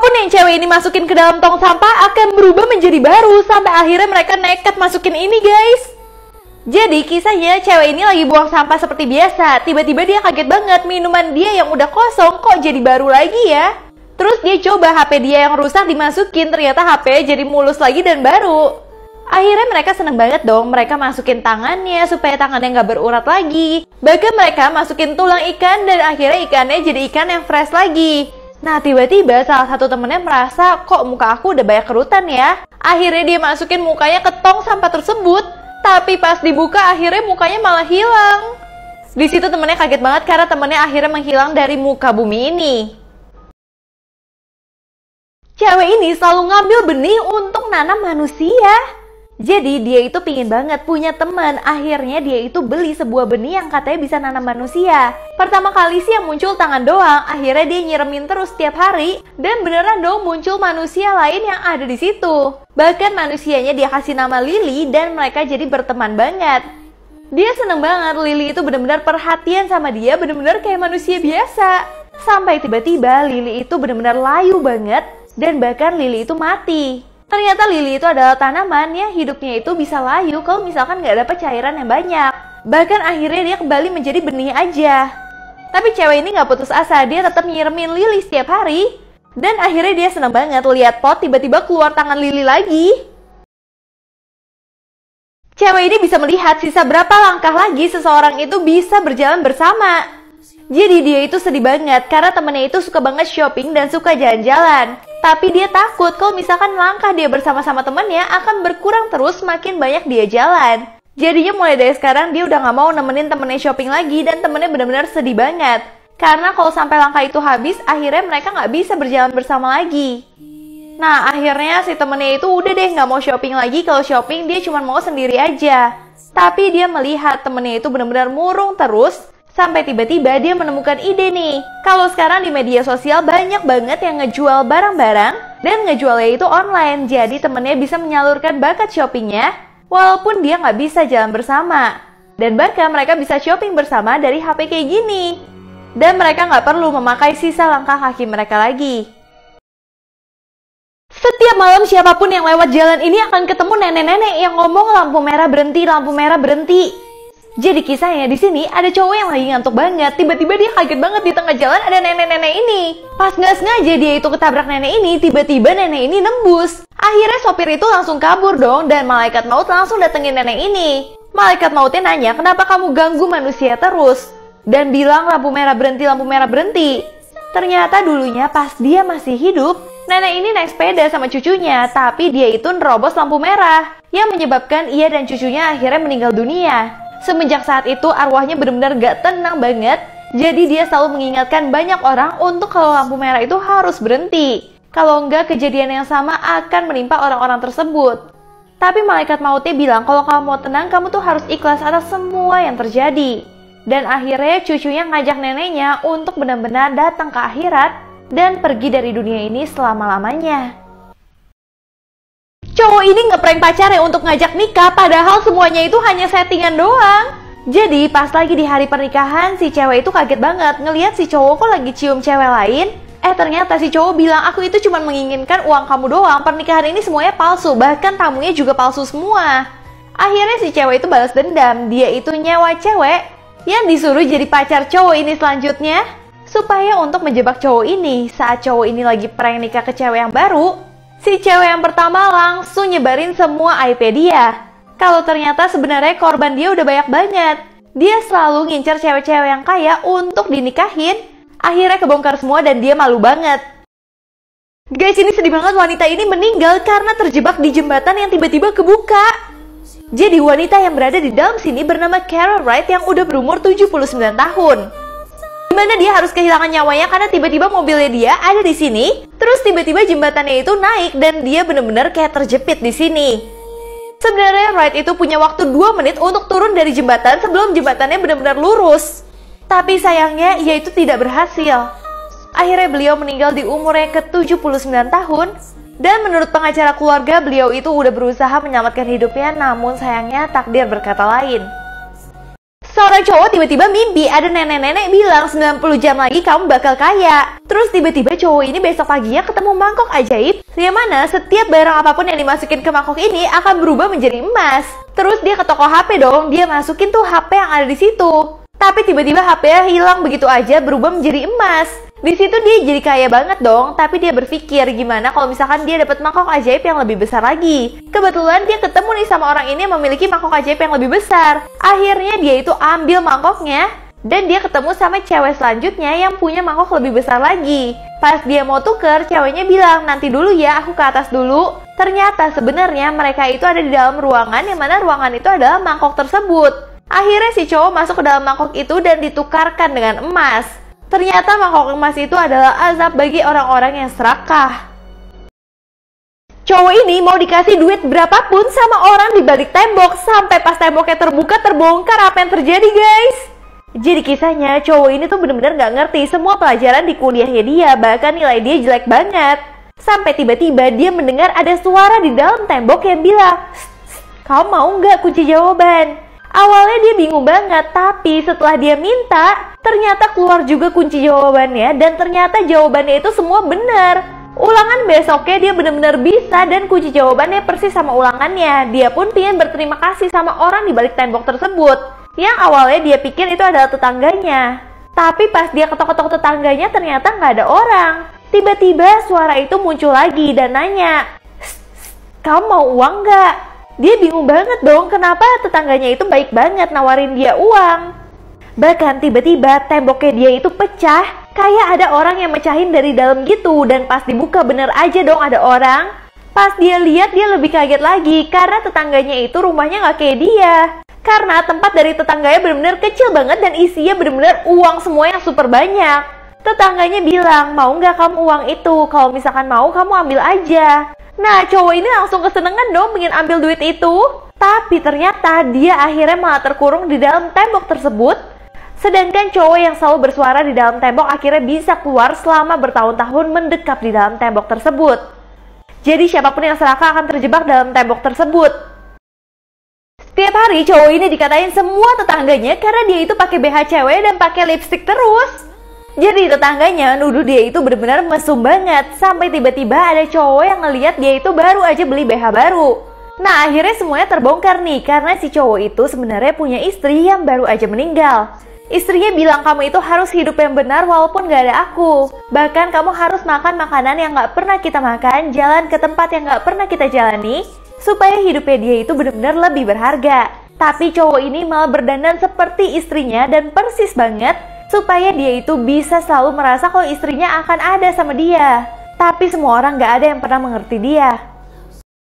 Apapun yang cewek ini masukin ke dalam tong sampah akan berubah menjadi baru, sampai akhirnya mereka nekat masukin ini guys. Jadi kisahnya cewek ini lagi buang sampah seperti biasa. Tiba-tiba dia kaget banget, minuman dia yang udah kosong kok jadi baru lagi ya. Terus dia coba HP dia yang rusak dimasukin, ternyata HP jadi mulus lagi dan baru. Akhirnya mereka seneng banget dong, mereka masukin tangannya supaya tangannya nggak berurat lagi. Bahkan mereka masukin tulang ikan dan akhirnya ikannya jadi ikan yang fresh lagi. Nah tiba-tiba salah satu temennya merasa kok muka aku udah banyak kerutan ya. Akhirnya dia masukin mukanya ke tong sampah tersebut. Tapi pas dibuka akhirnya mukanya malah hilang. Di situ temennya kaget banget karena temennya akhirnya menghilang dari muka bumi ini. Cewek ini selalu ngambil benih untuk nanam manusia. Jadi dia itu pingin banget punya teman. Akhirnya dia itu beli sebuah benih yang katanya bisa nanam manusia. Pertama kali sih yang muncul tangan doang. Akhirnya dia nyiremin terus setiap hari. Dan beneran dong muncul manusia lain yang ada di situ. Bahkan manusianya dia kasih nama Lily dan mereka jadi berteman banget. Dia seneng banget, Lily itu bener-bener perhatian sama dia, bener-bener kayak manusia biasa. Sampai tiba-tiba Lily itu bener-bener layu banget. Dan bahkan Lily itu mati. Ternyata Lily itu adalah tanaman yang hidupnya itu bisa layu kalau misalkan nggak dapat cairan yang banyak. Bahkan akhirnya dia kembali menjadi benih aja. Tapi cewek ini nggak putus asa, dia tetap nyiremin Lily setiap hari. Dan akhirnya dia senang banget lihat pot tiba-tiba keluar tangan Lily lagi. Cewek ini bisa melihat sisa berapa langkah lagi seseorang itu bisa berjalan bersama. Jadi dia itu sedih banget karena temennya itu suka banget shopping dan suka jalan-jalan. Tapi dia takut kalau misalkan langkah dia bersama-sama temennya akan berkurang terus makin banyak dia jalan. Jadinya mulai dari sekarang dia udah gak mau nemenin temennya shopping lagi dan temennya benar-benar sedih banget. Karena kalau sampai langkah itu habis, akhirnya mereka gak bisa berjalan bersama lagi. Nah akhirnya si temennya itu udah deh gak mau shopping lagi, kalau shopping dia cuma mau sendiri aja. Tapi dia melihat temennya itu benar-benar murung terus. Sampai tiba-tiba dia menemukan ide nih. Kalau sekarang di media sosial banyak banget yang ngejual barang-barang dan ngejualnya itu online. Jadi temennya bisa menyalurkan bakat shoppingnya walaupun dia nggak bisa jalan bersama. Dan bahkan mereka bisa shopping bersama dari HP kayak gini. Dan mereka nggak perlu memakai sisa langkah kaki mereka lagi. Setiap malam siapapun yang lewat jalan ini akan ketemu nenek-nenek yang ngomong lampu merah berhenti, lampu merah berhenti. Jadi kisahnya di sini ada cowok yang lagi ngantuk banget. Tiba-tiba dia kaget banget di tengah jalan ada nenek-nenek ini. Pas nggak sengaja dia itu ketabrak nenek ini, tiba-tiba nenek ini nembus. Akhirnya sopir itu langsung kabur dong dan malaikat maut langsung datengin nenek ini. Malaikat mautnya nanya, kenapa kamu ganggu manusia terus? Dan bilang lampu merah berhenti, lampu merah berhenti. Ternyata dulunya pas dia masih hidup, nenek ini naik sepeda sama cucunya, tapi dia itu nerobos lampu merah yang menyebabkan ia dan cucunya akhirnya meninggal dunia. Semenjak saat itu arwahnya benar-benar gak tenang banget. Jadi dia selalu mengingatkan banyak orang untuk kalau lampu merah itu harus berhenti. Kalau enggak kejadian yang sama akan menimpa orang-orang tersebut. Tapi malaikat mautnya bilang kalau kamu mau tenang kamu tuh harus ikhlas atas semua yang terjadi. Dan akhirnya cucunya ngajak neneknya untuk benar-benar datang ke akhirat dan pergi dari dunia ini selama-lamanya. Cowok ini ngeprank pacarnya untuk ngajak nikah padahal semuanya itu hanya settingan doang. Jadi pas lagi di hari pernikahan si cewek itu kaget banget ngelihat si cowok kok lagi cium cewek lain. Ternyata si cowok bilang aku itu cuma menginginkan uang kamu doang, pernikahan ini semuanya palsu, bahkan tamunya juga palsu semua. Akhirnya si cewek itu balas dendam, dia itu nyewa cewek yang disuruh jadi pacar cowok ini selanjutnya. Supaya untuk menjebak cowok ini, saat cowok ini lagi prank nikah ke cewek yang baru, si cewek yang pertama langsung nyebarin semua IP dia. Kalau ternyata sebenarnya korban dia udah banyak banget. Dia selalu ngincer cewek-cewek yang kaya untuk dinikahin. Akhirnya kebongkar semua dan dia malu banget. Guys, ini sedih banget, wanita ini meninggal karena terjebak di jembatan yang tiba-tiba kebuka. Jadi wanita yang berada di dalam sini bernama Carol Wright yang udah berumur 79 tahun. Dimana dia harus kehilangan nyawanya karena tiba-tiba mobilnya dia ada di sini. Terus tiba-tiba jembatannya itu naik dan dia bener-bener kayak terjepit di sini. Sebenarnya Wright itu punya waktu 2 menit untuk turun dari jembatan sebelum jembatannya benar-benar lurus. Tapi sayangnya ia itu tidak berhasil. Akhirnya beliau meninggal di umurnya ke-79 tahun. Dan menurut pengacara keluarga beliau itu udah berusaha menyelamatkan hidupnya, namun sayangnya takdir berkata lain. Seorang cowok tiba-tiba mimpi ada nenek-nenek bilang 90 jam lagi kamu bakal kaya. Terus tiba-tiba cowok ini besok paginya ketemu mangkok ajaib yang mana setiap barang apapun yang dimasukin ke mangkok ini akan berubah menjadi emas. Terus dia ke toko HP dong, dia masukin tuh HP yang ada di situ. Tapi tiba-tiba HP-nya hilang begitu aja, berubah menjadi emas. Di situ dia jadi kaya banget dong, tapi dia berpikir gimana kalau misalkan dia dapat mangkok ajaib yang lebih besar lagi. Kebetulan dia ketemu nih sama orang ini yang memiliki mangkok ajaib yang lebih besar. Akhirnya dia itu ambil mangkoknya dan dia ketemu sama cewek selanjutnya yang punya mangkok lebih besar lagi. Pas dia mau tuker, ceweknya bilang, nanti dulu ya, aku ke atas dulu. Ternyata sebenarnya mereka itu ada di dalam ruangan yang mana ruangan itu adalah mangkok tersebut. Akhirnya si cowok masuk ke dalam mangkok itu dan ditukarkan dengan emas. Ternyata mangkok emas itu adalah azab bagi orang-orang yang serakah. Cowok ini mau dikasih duit berapapun sama orang di balik tembok, sampai pas temboknya terbuka terbongkar apa yang terjadi guys. Jadi kisahnya cowok ini tuh bener-bener gak ngerti semua pelajaran di kuliahnya dia, bahkan nilai dia jelek banget. Sampai tiba-tiba dia mendengar ada suara di dalam tembok yang bilang, "Kamu mau nggak kunci jawaban?" Awalnya dia bingung banget, tapi setelah dia minta, ternyata keluar juga kunci jawabannya dan ternyata jawabannya itu semua benar. Ulangan besoknya dia benar-benar bisa dan kunci jawabannya persis sama ulangannya. Dia pun ingin berterima kasih sama orang di balik tembok tersebut, yang awalnya dia pikir itu adalah tetangganya. Tapi pas dia ketok-ketok tetangganya ternyata nggak ada orang. Tiba-tiba suara itu muncul lagi dan nanya, "Kamu mau uang nggak?" Dia bingung banget dong, kenapa tetangganya itu baik banget nawarin dia uang. Bahkan tiba-tiba temboknya dia itu pecah, kayak ada orang yang mecahin dari dalam gitu. Dan pas dibuka bener aja dong ada orang. Pas dia lihat dia lebih kaget lagi, karena tetangganya itu rumahnya gak kayak dia. Karena tempat dari tetangganya bener-bener kecil banget dan isinya bener-bener uang semua yang super banyak. Tetangganya bilang, "Mau nggak kamu uang itu? Kalau misalkan mau kamu ambil aja." Nah, cowok ini langsung kesenengan dong pengen ambil duit itu. Tapi ternyata dia akhirnya malah terkurung di dalam tembok tersebut. Sedangkan cowok yang selalu bersuara di dalam tembok akhirnya bisa keluar selama bertahun-tahun mendekap di dalam tembok tersebut. Jadi siapapun yang serakah akan terjebak dalam tembok tersebut. Setiap hari cowok ini dikatain semua tetangganya karena dia itu pakai BH cewek dan pakai lipstick terus. Jadi tetangganya nuduh dia itu benar-benar mesum banget. Sampai tiba-tiba ada cowok yang ngeliat dia itu baru aja beli BH baru. Nah akhirnya semuanya terbongkar nih, karena si cowok itu sebenarnya punya istri yang baru aja meninggal. Istrinya bilang, "Kamu itu harus hidup yang benar walaupun gak ada aku. Bahkan kamu harus makan makanan yang gak pernah kita makan, jalan ke tempat yang gak pernah kita jalani, supaya hidupnya dia itu benar-benar lebih berharga." Tapi cowok ini malah berdandan seperti istrinya dan persis banget, supaya dia itu bisa selalu merasa kalau istrinya akan ada sama dia. Tapi semua orang gak ada yang pernah mengerti dia.